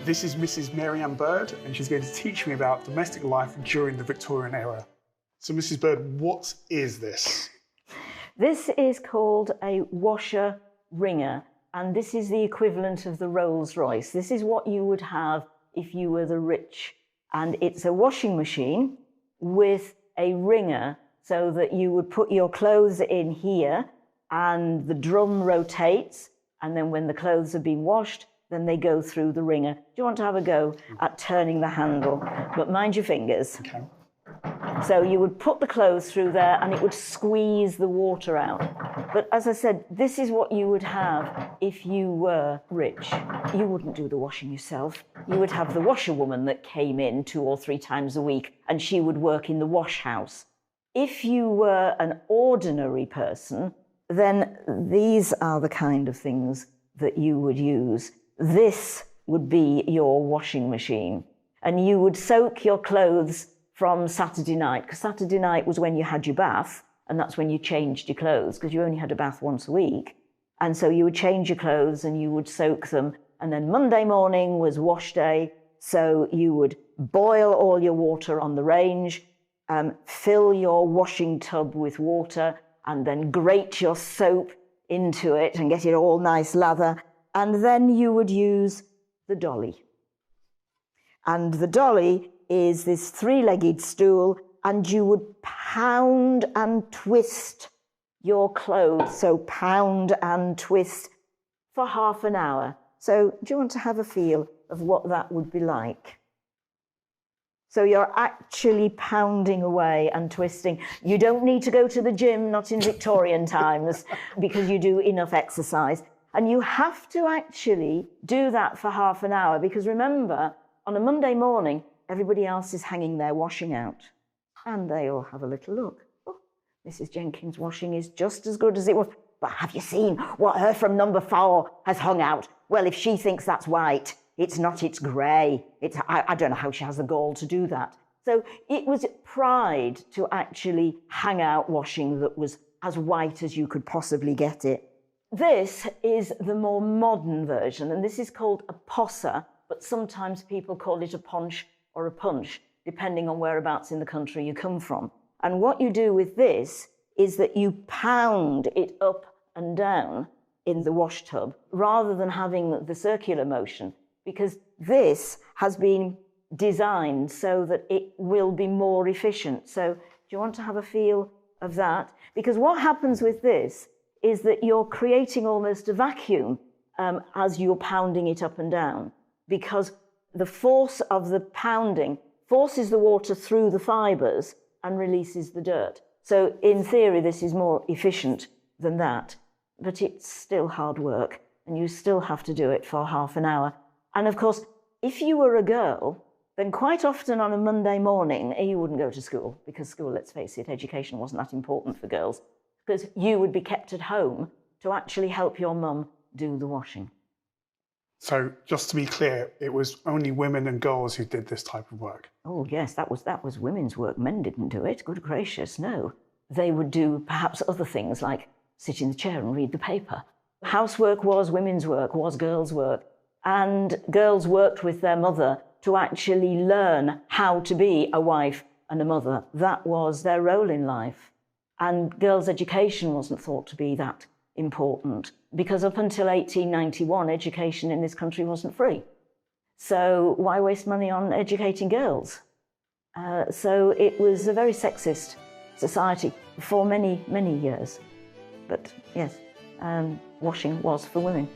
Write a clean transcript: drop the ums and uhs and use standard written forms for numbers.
This is Mrs. Mary Ann Bird, and she's going to teach me about domestic life during the Victorian era. So Mrs. Bird, what is this? This is called a washer wringer, and this is the equivalent of the Rolls Royce. This is what you would have if you were the rich. And it's a washing machine with a wringer so that you would put your clothes in here and the drum rotates, and then when the clothes have been washed, then they go through the wringer. Do you want to have a go at turning the handle? But mind your fingers. Okay. So you would put the clothes through there and it would squeeze the water out. But as I said, this is what you would have if you were rich. You wouldn't do the washing yourself. You would have the washerwoman that came in 2 or 3 times a week and she would work in the wash house. If you were an ordinary person, then these are the kind of things that you would use. This would be your washing machine. And you would soak your clothes from Saturday night, because Saturday night was when you had your bath, and that's when you changed your clothes, because you only had a bath once a week. And so you would change your clothes and you would soak them. And then Monday morning was wash day, so you would boil all your water on the range, fill your washing tub with water, and then grate your soap into it and get it all nice lather. And then you would use the dolly. And the dolly is this 3-legged stool, and you would pound and twist your clothes. So pound and twist for half an hour. So do you want to have a feel of what that would be like? So you're actually pounding away and twisting. You don't need to go to the gym, not in Victorian times, because you do enough exercise. And you have to actually do that for half an hour, because remember, on a Monday morning, everybody else is hanging their washing out. And they all have a little look. Oh, Mrs. Jenkins' washing is just as good as it was. But have you seen what her from number 4 has hung out? Well, if she thinks that's white, it's not, it's grey. I don't know how she has the gall to do that. So it was pride to actually hang out washing that was as white as you could possibly get it. This is the more modern version, and this is called a posser, but sometimes people call it a ponch or a punch, depending on whereabouts in the country you come from. And what you do with this is that you pound it up and down in the wash tub rather than having the circular motion, because this has been designed so that it will be more efficient. So do you want to have a feel of that? Because what happens with this is that you're creating almost a vacuum as you're pounding it up and down, because the force of the pounding forces the water through the fibres and releases the dirt. So in theory, this is more efficient than that, but it's still hard work and you still have to do it for half an hour. And of course, if you were a girl, then quite often on a Monday morning, you wouldn't go to school, because school, let's face it, education wasn't that important for girls, because you would be kept at home to actually help your mum do the washing. So just to be clear, it was only women and girls who did this type of work? Oh yes, that was women's work. Men didn't do it, good gracious, no. They would do perhaps other things like sit in the chair and read the paper. Housework was women's work, was girls' work. And girls worked with their mother to actually learn how to be a wife and a mother. That was their role in life. And girls' education wasn't thought to be that important, because up until 1891, education in this country wasn't free. So why waste money on educating girls? So it was a very sexist society for many, many years. But yes, washing was for women.